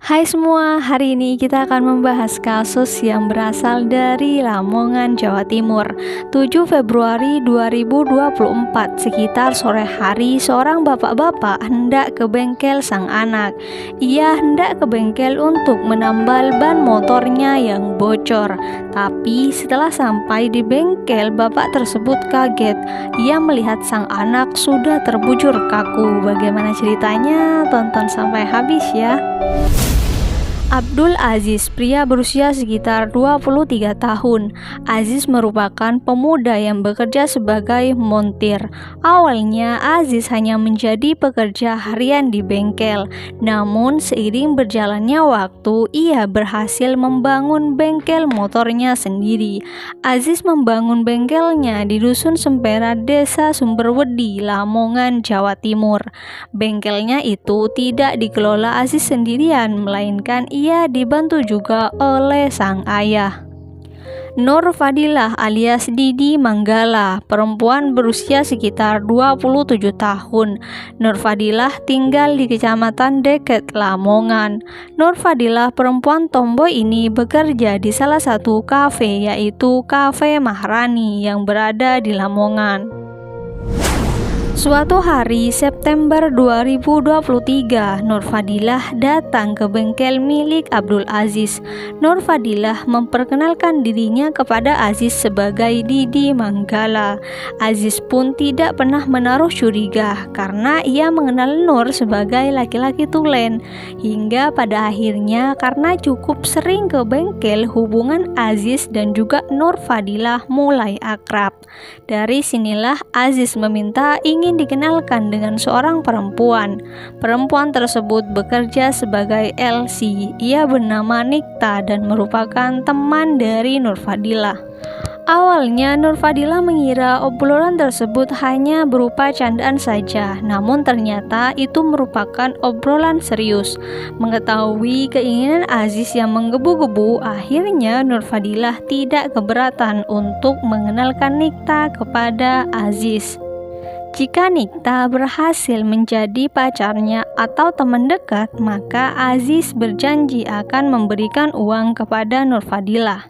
Hai semua, hari ini kita akan membahas kasus yang berasal dari Lamongan, Jawa Timur. 7 Februari 2024, sekitar sore hari, seorang bapak-bapak hendak ke bengkel sang anak. Ia hendak ke bengkel untuk menambal ban motornya yang bocor. Tapi setelah sampai di bengkel, bapak tersebut kaget. Ia melihat sang anak sudah terbujur kaku. Bagaimana ceritanya? Tonton sampai habis ya. Abdul Aziz, pria berusia sekitar 23 tahun. Aziz merupakan pemuda yang bekerja sebagai montir. Awalnya Aziz hanya menjadi pekerja harian di bengkel. Namun seiring berjalannya waktu, ia berhasil membangun bengkel motornya sendiri. Aziz membangun bengkelnya di Dusun Sempera, Desa Sumberwedi, Lamongan, Jawa Timur. Bengkelnya itu tidak dikelola Aziz sendirian, melainkan ia dibantu juga oleh sang ayah. Nur Fadilah alias Didi Manggala, perempuan berusia sekitar 27 tahun. Nur Fadilah tinggal di Kecamatan Deket, Lamongan. Nur Fadilah, perempuan tomboy ini, bekerja di salah satu kafe, yaitu Kafe Maharani yang berada di Lamongan. Suatu hari September 2023, Nur Fadilah datang ke bengkel milik Abdul Aziz. Nur Fadilah memperkenalkan dirinya kepada Aziz sebagai Didi Manggala. Aziz pun tidak pernah menaruh curiga karena ia mengenal Nur sebagai laki-laki tulen. Hingga pada akhirnya karena cukup sering ke bengkel, hubungan Aziz dan juga Nur Fadilah mulai akrab. Dari sinilah Aziz meminta ingin dikenalkan dengan seorang perempuan. Perempuan tersebut bekerja sebagai LC. Ia bernama Nikta dan merupakan teman dari Nur Fadilah. Awalnya Nur Fadilah mengira obrolan tersebut hanya berupa candaan saja, namun ternyata itu merupakan obrolan serius. Mengetahui keinginan Aziz yang menggebu-gebu, akhirnya Nur Fadilah tidak keberatan untuk mengenalkan Nikta kepada Aziz. Jika Nikta berhasil menjadi pacarnya atau teman dekat, maka Aziz berjanji akan memberikan uang kepada Nur Fadilah.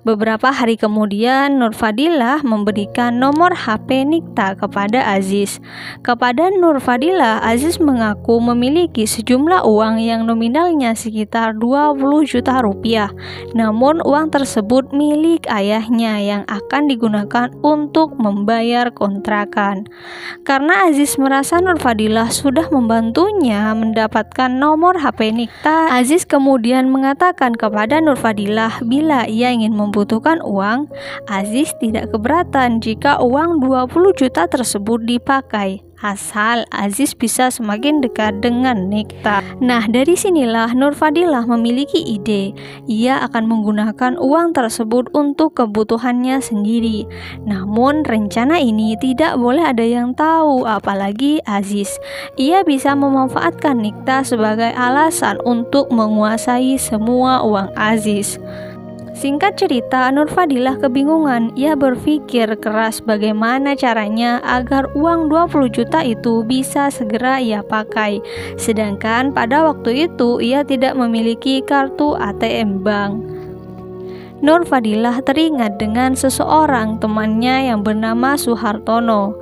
Beberapa hari kemudian, Nur Fadilah memberikan nomor HP Nikta kepada Aziz. Kepada Nur Fadilah, Aziz mengaku memiliki sejumlah uang yang nominalnya sekitar 20 juta rupiah. Namun uang tersebut milik ayahnya yang akan digunakan untuk membayar kontrakan. Karena Aziz merasa Nur Fadilah sudah membantunya mendapatkan nomor HP Nikta, Aziz kemudian mengatakan kepada Nur Fadilah bila ia ingin membutuhkan uang, Aziz tidak keberatan jika uang 20 juta tersebut dipakai, asal Aziz bisa semakin dekat dengan Nikta. Nah, dari sinilah Nur Fadilah memiliki ide. Ia akan menggunakan uang tersebut untuk kebutuhannya sendiri. Namun rencana ini tidak boleh ada yang tahu, apalagi Aziz. Ia bisa memanfaatkan Nikta sebagai alasan untuk menguasai semua uang Aziz. Singkat cerita, Nur Fadilah kebingungan. Ia berpikir keras bagaimana caranya agar uang 20 juta itu bisa segera ia pakai. Sedangkan pada waktu itu ia tidak memiliki kartu ATM bank. Nur Fadilah teringat dengan seseorang temannya yang bernama Suhartono.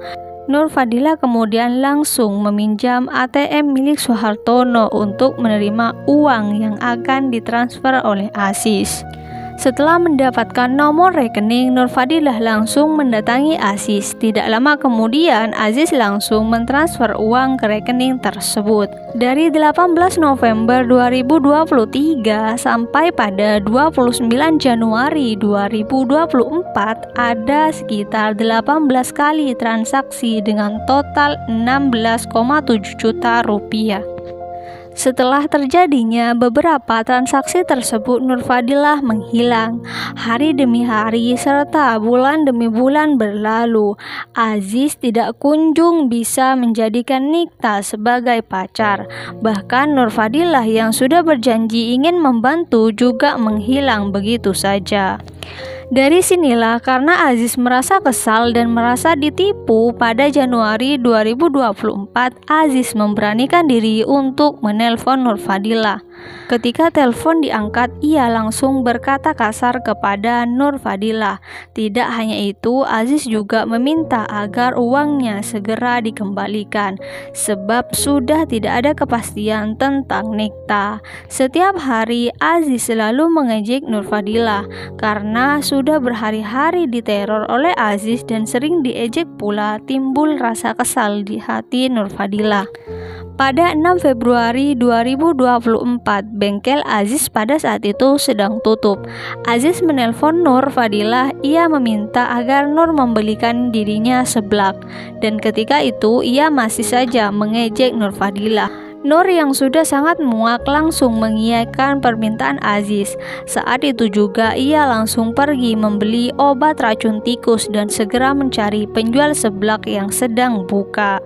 Nur Fadilah kemudian langsung meminjam ATM milik Suhartono untuk menerima uang yang akan ditransfer oleh Aziz. Setelah mendapatkan nomor rekening, Nur Fadilah langsung mendatangi Aziz. Tidak lama kemudian, Aziz langsung mentransfer uang ke rekening tersebut. Dari 18 November 2023 sampai pada 29 Januari 2024, ada sekitar 18 kali transaksi dengan total 16,7 juta rupiah. Setelah terjadinya beberapa transaksi tersebut, Nur Fadilah menghilang. Hari demi hari serta bulan demi bulan berlalu. Aziz tidak kunjung bisa menjadikan Nikta sebagai pacar. Bahkan Nur Fadilah yang sudah berjanji ingin membantu juga menghilang begitu saja. Dari sinilah karena Aziz merasa kesal dan merasa ditipu, pada Januari 2024 Aziz memberanikan diri untuk menelpon Nur Fadilah. Ketika telepon diangkat, ia langsung berkata kasar kepada Nur Fadilah. Tidak hanya itu, Aziz juga meminta agar uangnya segera dikembalikan, sebab sudah tidak ada kepastian tentang Nikta. Setiap hari, Aziz selalu mengejek Nur Fadilah karena sudah berhari-hari diteror oleh Aziz dan sering diejek pula. Timbul rasa kesal di hati Nur Fadilah. Pada 6 Februari 2024, bengkel Aziz pada saat itu sedang tutup. Aziz menelpon Nur Fadilah. Ia meminta agar Nur membelikan dirinya seblak, dan ketika itu ia masih saja mengejek Nur Fadilah. Nur yang sudah sangat muak langsung mengiyakan permintaan Aziz. Saat itu juga ia langsung pergi membeli obat racun tikus dan segera mencari penjual seblak yang sedang buka.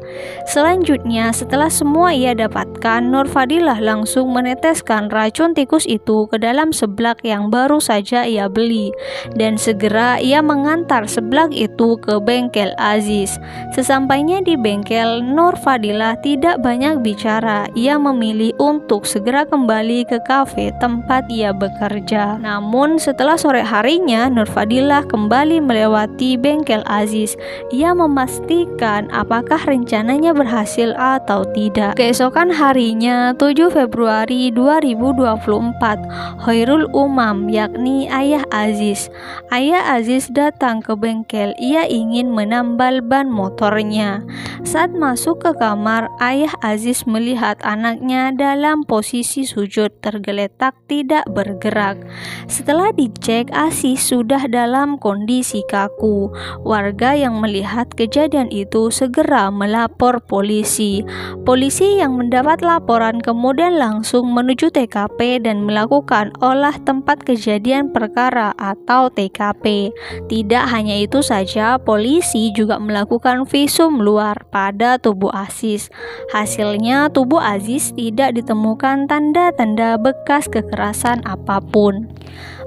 Selanjutnya, setelah semua ia dapatkan, Nur Fadilah langsung meneteskan racun tikus itu ke dalam seblak yang baru saja ia beli, dan segera ia mengantar seblak itu ke bengkel Aziz. Sesampainya di bengkel, Nur Fadilah tidak banyak bicara. Ia memilih untuk segera kembali ke kafe tempat ia bekerja. Namun setelah sore harinya, Nur Fadilah kembali melewati bengkel Aziz. Ia memastikan apakah rencananya berhasil atau tidak. Keesokan harinya, 7 Februari 2024, Khairul Umam, yakni ayah Aziz. Ayah Aziz datang ke bengkel. Ia ingin menambal ban motornya. Saat masuk ke kamar, ayah Aziz melihat anaknya dalam posisi sujud tergeletak tidak bergerak. Setelah dicek, Aziz sudah dalam kondisi kaku. Warga yang melihat kejadian itu segera melapor polisi. Polisi yang mendapat laporan kemudian langsung menuju TKP dan melakukan olah tempat kejadian perkara atau TKP. Tidak hanya itu saja, polisi juga melakukan visum luar pada tubuh Aziz. Hasilnya, tubuh Aziz tidak ditemukan tanda-tanda bekas kekerasan apapun.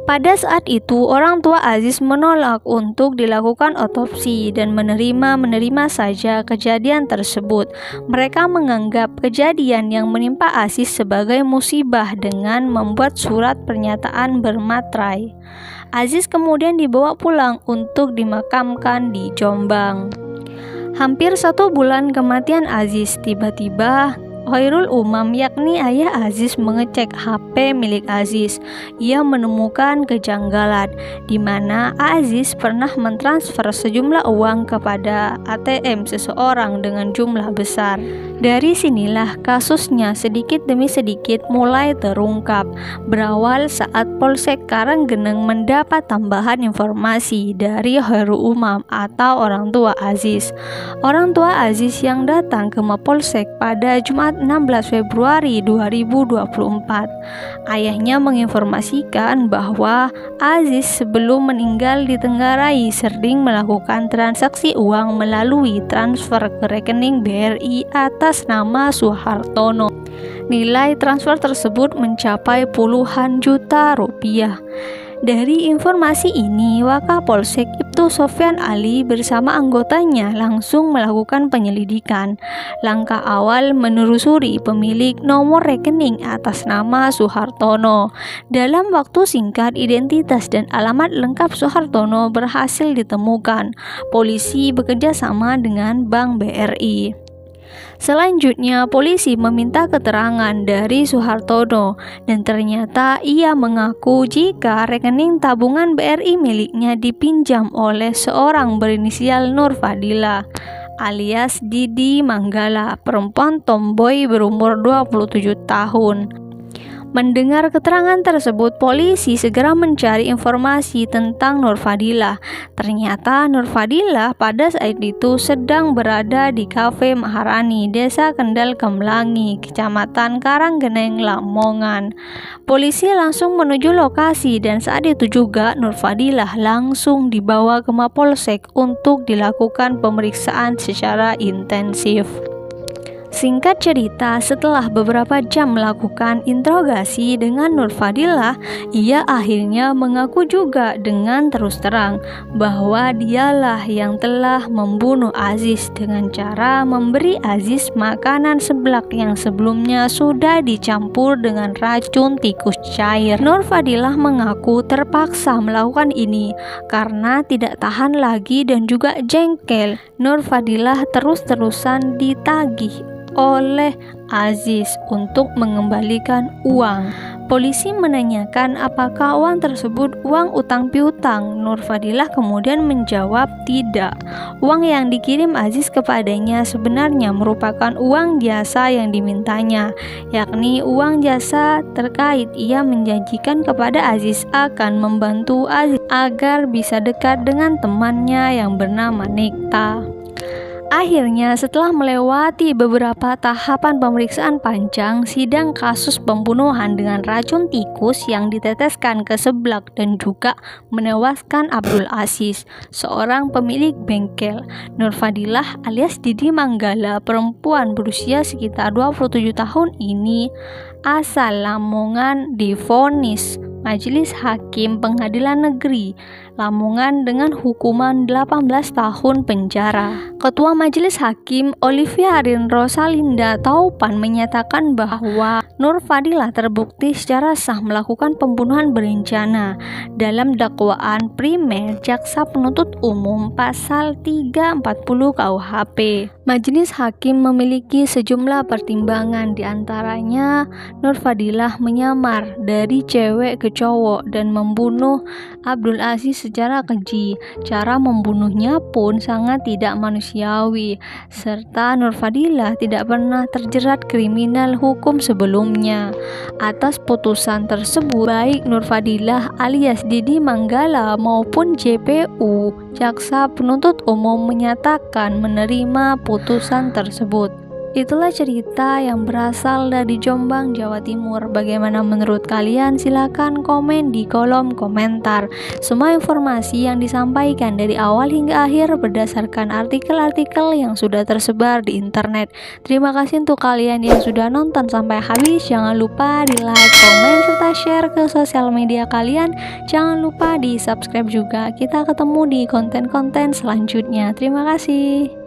Pada saat itu, orang tua Aziz menolak untuk dilakukan otopsi dan menerima saja kejadian tersebut. Mereka menganggap kejadian yang menimpa Aziz sebagai musibah dengan membuat surat pernyataan bermaterai. Aziz kemudian dibawa pulang untuk dimakamkan di Jombang. Hampir 1 bulan kematian Aziz, tiba-tiba Khairul Umam, yakni ayah Aziz, mengecek HP milik Aziz. Ia menemukan kejanggalan di mana Aziz pernah mentransfer sejumlah uang kepada ATM seseorang dengan jumlah besar. Dari sinilah kasusnya sedikit demi sedikit mulai terungkap. Berawal saat Polsek Karanggeneng mendapat tambahan informasi dari Khairul Umam atau orang tua Aziz. Orang tua Aziz yang datang ke Mapolsek pada Jumat 16 Februari 2024. Ayahnya menginformasikan bahwa Aziz sebelum meninggal ditenggarai sering melakukan transaksi uang melalui transfer ke rekening BRI atas nama Suhartono. Nilai transfer tersebut mencapai puluhan juta rupiah. Dari informasi ini, Wakapolsek Ibtu Sofyan Ali bersama anggotanya langsung melakukan penyelidikan. Langkah awal menelusuri pemilik nomor rekening atas nama Suhartono. Dalam waktu singkat, identitas dan alamat lengkap Suhartono berhasil ditemukan. Polisi bekerja sama dengan Bank BRI. Selanjutnya, polisi meminta keterangan dari Suhartono dan ternyata ia mengaku jika rekening tabungan BRI miliknya dipinjam oleh seorang berinisial Nur Fadilah alias Didi Manggala, perempuan tomboy berumur 27 tahun. Mendengar keterangan tersebut, polisi segera mencari informasi tentang Nur Fadilah. Ternyata Nur Fadilah pada saat itu sedang berada di Kafe Maharani, Desa Kendal Kemlangi, Kecamatan Karanggeneng, Lamongan. Polisi langsung menuju lokasi dan saat itu juga Nur Fadilah langsung dibawa ke Mapolsek untuk dilakukan pemeriksaan secara intensif. Singkat cerita, setelah beberapa jam melakukan interogasi dengan Nur Fadilah, ia akhirnya mengaku juga dengan terus terang bahwa dialah yang telah membunuh Aziz dengan cara memberi Aziz makanan seblak yang sebelumnya sudah dicampur dengan racun tikus cair. Nur Fadilah mengaku terpaksa melakukan ini karena tidak tahan lagi dan juga jengkel. Nur Fadilah terus-terusan ditagih oleh Aziz untuk mengembalikan uang. Polisi menanyakan apakah uang tersebut uang utang piutang. Nur Fadilah kemudian menjawab tidak. Uang yang dikirim Aziz kepadanya sebenarnya merupakan uang jasa yang dimintanya, yakni uang jasa terkait ia menjanjikan kepada Aziz akan membantu Aziz agar bisa dekat dengan temannya yang bernama Nikta. Akhirnya, setelah melewati beberapa tahapan pemeriksaan panjang, sidang kasus pembunuhan dengan racun tikus yang diteteskan ke seblak dan juga menewaskan Abdul Aziz, seorang pemilik bengkel. Nur Fadilah alias Didi Manggala, perempuan berusia sekitar 27 tahun ini, asal Lamongan, divonis Majelis Hakim Pengadilan Negeri Lamongan dengan hukuman 18 tahun penjara. Ketua Majelis Hakim Olivia Arin Rosalinda Taupan menyatakan bahwa Nur Fadilah terbukti secara sah melakukan pembunuhan berencana. Dalam dakwaan primer Jaksa Penuntut Umum pasal 340 KUHP, Majelis Hakim memiliki sejumlah pertimbangan, diantaranya Nur Fadilah menyamar dari cewek ke cowok dan membunuh Abdul Aziz secara keji. Cara membunuhnya pun sangat tidak manusiawi, serta Nur Fadilah tidak pernah terjerat kriminal hukum sebelumnya. Atas putusan tersebut, baik Nur Fadilah alias Didi Manggala maupun JPU, Jaksa Penuntut Umum menyatakan menerima putusan tersebut. Itulah cerita yang berasal dari Jombang, Jawa Timur. Bagaimana menurut kalian? Silakan komen di kolom komentar. Semua informasi yang disampaikan dari awal hingga akhir berdasarkan artikel-artikel yang sudah tersebar di internet. Terima kasih untuk kalian yang sudah nonton sampai habis. Jangan lupa di like, komen, serta share ke sosial media kalian. Jangan lupa di subscribe juga. Kita ketemu di konten-konten selanjutnya. Terima kasih.